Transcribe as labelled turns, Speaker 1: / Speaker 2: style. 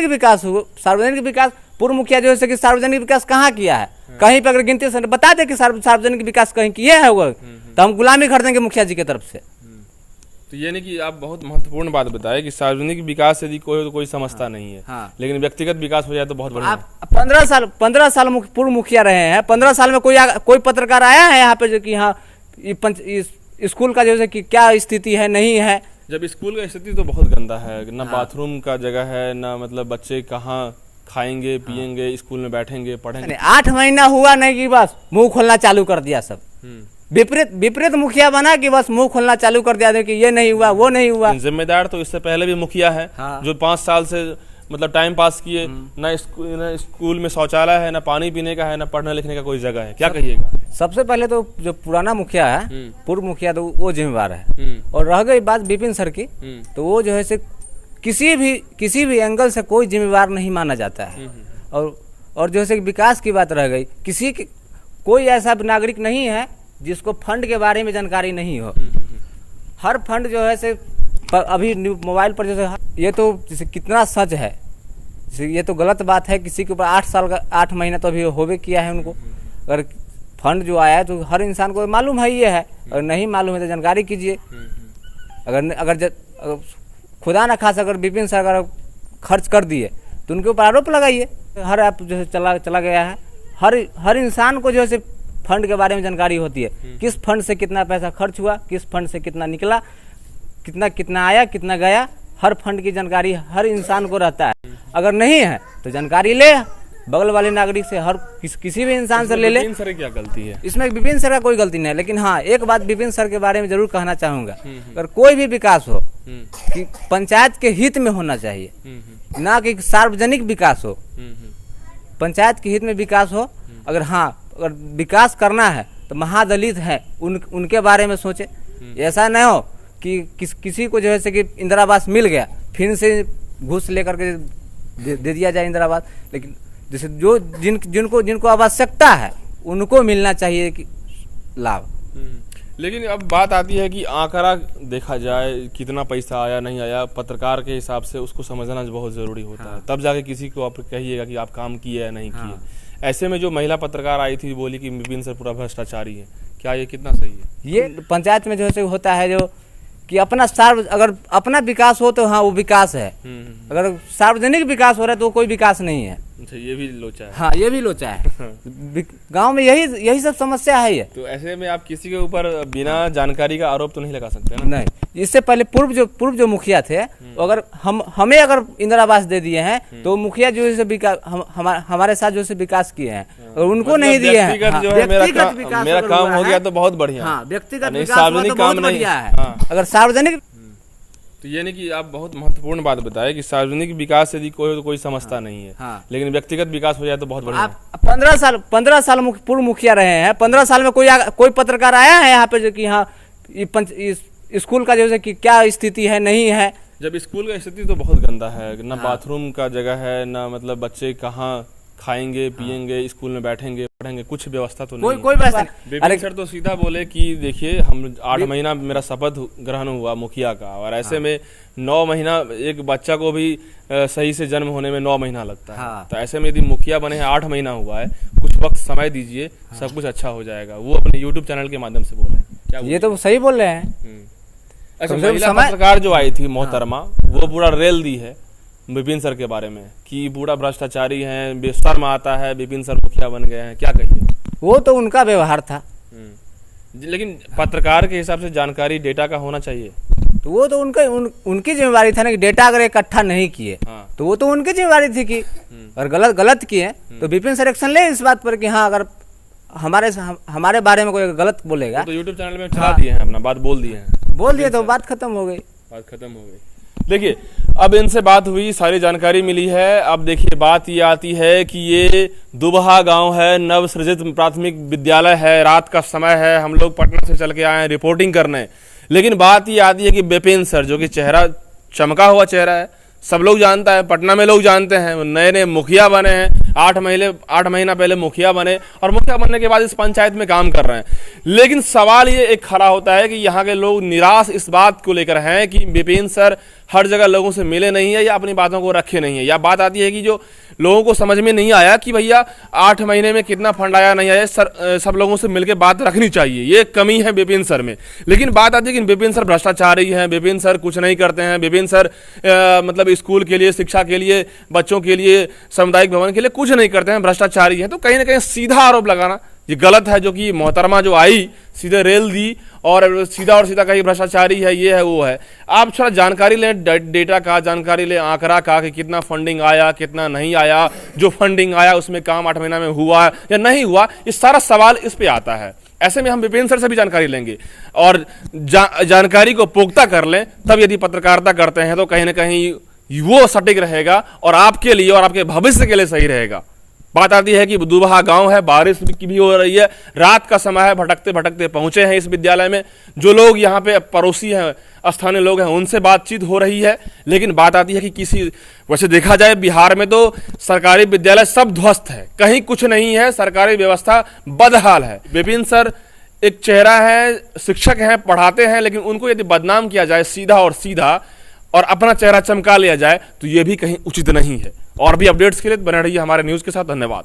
Speaker 1: विकास हो, सार्वजनिक विकास पूर्व मुखिया जो है कि सार्वजनिक विकास कहाँ किया है? कहीं पर अगर गिनती से बता दे कि सार्वजनिक विकास कहीं किए है वो, तो हम गुलामी कर देंगे मुखिया जी की तरफ से।
Speaker 2: तो ये नहीं कि आप बहुत महत्वपूर्ण बात बताए कि सार्वजनिक विकास यदि कोई समझता नहीं है, लेकिन व्यक्तिगत विकास हो जाए तो बहुत बढ़िया।
Speaker 1: आप 15 साल पूर्व मुखिया रहे हैं, 15 साल में कोई पत्रकार आया है यहाँ पे जो कि हाँ स्कूल का जो है कि क्या स्थिति है नहीं है?
Speaker 2: जब स्कूल का स्थिति तो बहुत गंदा है, ना बाथरूम का जगह है, ना मतलब बच्चे कहाँ खाएंगे पिएंगे, स्कूल में बैठेंगे पढ़ेंगे।
Speaker 1: 8 महीना हुआ नहीं कि बस मुंह खोलना चालू कर दिया सब। विपरीत मुखिया बना कि बस मुंह खोलना चालू कर दिया कि ये नहीं हुआ वो नहीं हुआ।
Speaker 2: जिम्मेदार तो इससे पहले भी मुखिया है जो 5 साल से मतलब टाइम पास किए, ना स्कूल में शौचालय है, ना पानी पीने का है, ना पढ़ने लिखने का कोई जगह है। क्या कहिएगा?
Speaker 1: सबसे पहले तो जो पुराना मुखिया है, पूर्व मुखिया, तो वो जिम्मेवार है। और रह गई बात विपिन सर की, तो वो जो है से किसी भी एंगल से कोई जिम्मेवार नहीं माना जाता है। और जो है विकास की बात रह गई, कोई ऐसा नागरिक नहीं है जिसको फंड के बारे में जानकारी नहीं हो। हर फंड जो है से अभी मोबाइल पर जैसे ये तो जैसे कितना सच है, ये तो गलत बात है। किसी के ऊपर 8 महीना तो अभी होवे किया है उनको। अगर फंड जो आया है तो हर इंसान को मालूम है ये है, अगर नहीं मालूम है तो जानकारी कीजिए। अगर खुदा ना खास अगर विपिन सर अगर खर्च कर दिए तो उनके ऊपर आरोप लगाइए। हर ऐप जो है चला गया है, हर इंसान को जो है फंड के बारे में जानकारी होती है। किस फंड से कितना पैसा खर्च हुआ, किस फंड से कितना निकला, कितना आया कितना गया, हर फंड की जानकारी हर इंसान को रहता है। अगर नहीं है तो जानकारी ले बगल वाले नागरिक से, हर किसी भी इंसान से ले ले।
Speaker 2: विपिन सर की क्या गलती है?
Speaker 1: इसमें विपिन सर का कोई गलती नहीं है, लेकिन हाँ एक बात विपिन सर के बारे में जरूर कहना चाहूंगा। अगर कोई भी विकास हो कि पंचायत के हित में होना चाहिए, ना कि सार्वजनिक विकास हो। पंचायत के हित में विकास हो। अगर विकास करना है तो महादलित है उनके बारे में सोचे। ऐसा नहीं हो कि किसी को जो है कि इंदिरा आवास मिल गया फिर से घूस लेकर के दे दिया जाए इंदिरा आवास। लेकिन जैसे जिनको आवश्यकता है उनको मिलना चाहिए कि लाभ।
Speaker 2: लेकिन अब बात आती है कि आंकड़ा देखा जाए, कितना पैसा आया नहीं आया, पत्रकार के हिसाब से उसको समझना बहुत ज़रूरी होता है। तब जाके किसी को आप कहिएगा कि आप काम किए या नहीं किए। ऐसे में जो महिला पत्रकार आई थी बोली कि विपिन सर पूरा भ्रष्टाचारी है, क्या ये कितना सही है? ये
Speaker 1: पंचायत में जो है होता है जो कि अगर अपना विकास हो तो हाँ वो विकास है। अगर सार्वजनिक विकास हो रहा है तो कोई विकास नहीं है।
Speaker 2: अच्छा, ये भी लोचा है।
Speaker 1: हाँ, ये भी लोचा है। गांव में यही सब समस्या है। ये
Speaker 2: तो ऐसे में आप किसी के ऊपर बिना जानकारी का आरोप तो नहीं लगा सकते ना?
Speaker 1: नहीं, इससे पहले पूर्व जो मुखिया थे, अगर हमें अगर इंदिरा आवास दे दिए हैं तो मुखिया जो है विकास हमारे साथ जो है विकास किए हैं और उनको नहीं दिए हैं।
Speaker 2: मेरा काम हो गया तो बहुत बढ़िया।
Speaker 1: व्यक्तिगत विकास बहुत बढ़िया है। अगर सार्वजनिक,
Speaker 2: तो ये नहीं कि आप बहुत महत्वपूर्ण बात बताए कि सार्वजनिक विकास यदि कोई समझता नहीं है, लेकिन व्यक्तिगत विकास हो जाए तो बहुत बढ़िया।
Speaker 1: आप 15 साल पूर्व मुखिया रहे हैं, 15 साल में कोई पत्रकार आया है यहाँ पे जो कि हाँ स्कूल का जो है कि क्या स्थिति है नहीं है?
Speaker 2: जब स्कूल का स्थिति तो बहुत गंदा है, ना बाथरूम का जगह है, ना मतलब बच्चे कहाँ खाएंगे पिएंगे, स्कूल में बैठेंगे पढ़ेंगे, कुछ व्यवस्था तो नहीं।
Speaker 1: कोई व्यवस्था नहीं।
Speaker 2: विपिन सर तो सीधा बोले कि देखिए हम 8 महीना मेरा शपथ ग्रहण हुआ मुखिया का, और ऐसे में 9 महीना एक बच्चा को भी सही से जन्म होने में 9 महीना लगता है। तो ऐसे में यदि मुखिया बने हैं 8 महीना हुआ है, कुछ वक्त समय दीजिए, सब कुछ अच्छा हो जाएगा। वो अपने YouTube चैनल के माध्यम से बोले। क्या
Speaker 1: ये तो सही बोल रहे हैं।
Speaker 2: अच्छा, महिला पत्रकार जो आई थी मोहतरमा, वो पूरा रेल दी है विपिन सर के बारे में कि पूरा भ्रष्टाचारी हैं, बेशर्म आता है, विपिन सर मुखिया बन गए हैं। क्या कहिए?
Speaker 1: वो तो उनका व्यवहार था,
Speaker 2: लेकिन पत्रकार के हिसाब से जानकारी डेटा का होना चाहिए।
Speaker 1: तो वो तो उनकी जिम्मेवारी था ना कि डेटा अगर इकट्ठा नहीं किए तो वो तो उनकी जिम्मेवारी थी कि अगर गलत किए तो विपिन सर एक्शन ले इस बात पर कि हाँ अगर हमारे बारे में कोई गलत बोलेगा
Speaker 2: तो यूट्यूब चैनल में चला दिए हैं, अपना बात बोल दिए
Speaker 1: तो बात खत्म हो गई।
Speaker 2: देखिए, अब इनसे बात हुई, सारी जानकारी मिली है। अब देखिए बात ये आती है कि ये दुबहा गांव है, नव सृजित प्राथमिक विद्यालय है, रात का समय है, हम लोग पटना से चल के आए हैं रिपोर्टिंग करने। लेकिन बात ये आती है कि विपिन सर, जो कि चेहरा चमका हुआ चेहरा है, सब लोग जानता है, पटना में लोग जानते हैं, नए मुखिया बने हैं, 8 महीना पहले मुखिया बने, और मुखिया बनने के बाद इस पंचायत में काम कर रहे हैं। लेकिन सवाल ये एक खड़ा होता है कि यहाँ के लोग निराश इस बात को लेकर हैं कि विपिन सर हर जगह लोगों से मिले नहीं है या अपनी बातों को रखे नहीं है, या बात आती है कि जो लोगों को समझ में नहीं आया कि भैया 8 महीने में कितना फंड आया नहीं आया, सब लोगों से मिलकर बात रखनी चाहिए, ये कमी है विपिन सर में। लेकिन बात आती है कि विपिन सर भ्रष्टाचारी हैं, विपिन सर कुछ नहीं करते हैं, विपिन सर मतलब स्कूल के लिए, शिक्षा के लिए, बच्चों के लिए, सामुदायिक भवन के लिए कुछ नहीं करते हैं, भ्रष्टाचारी हैं। तो कहीं ना कहीं सीधा आरोप लगाना ये गलत है, जो कि मोहतरमा जो आई सीधे रेल दी और सीधा कहीं भ्रष्टाचारी है, ये है वो है। आप थोड़ा जानकारी लें डेटा का, जानकारी लें आंकड़ा का कि कितना फंडिंग आया, कितना नहीं आया, जो फंडिंग आया उसमें काम 8 महीना में हुआ या नहीं हुआ, ये सारा सवाल इस पे आता है। ऐसे में हम विपिन सर से भी जानकारी लेंगे और जानकारी को पुख्ता कर लें, तब यदि पत्रकारिता करते हैं तो कहीं ना कहीं वो सटीक रहेगा और आपके लिए और आपके भविष्य के लिए सही रहेगा। बात आती है कि दुबहा गांव है, बारिश की भी हो रही है, रात का समय है, भटकते भटकते पहुंचे हैं इस विद्यालय में। जो लोग यहाँ पे पड़ोसी हैं, स्थानीय लोग हैं, उनसे बातचीत हो रही है। लेकिन बात आती है कि वैसे देखा जाए बिहार में तो सरकारी विद्यालय सब ध्वस्त है, कहीं कुछ नहीं है, सरकारी व्यवस्था बदहाल है। विपिन सर एक चेहरा है, शिक्षक हैं, पढ़ाते हैं, लेकिन उनको यदि बदनाम किया जाए सीधा और अपना चेहरा चमका लिया जाए तो ये भी कहीं उचित नहीं है। और भी अपडेट्स के लिए बने रहिए हमारे न्यूज़ के साथ। धन्यवाद।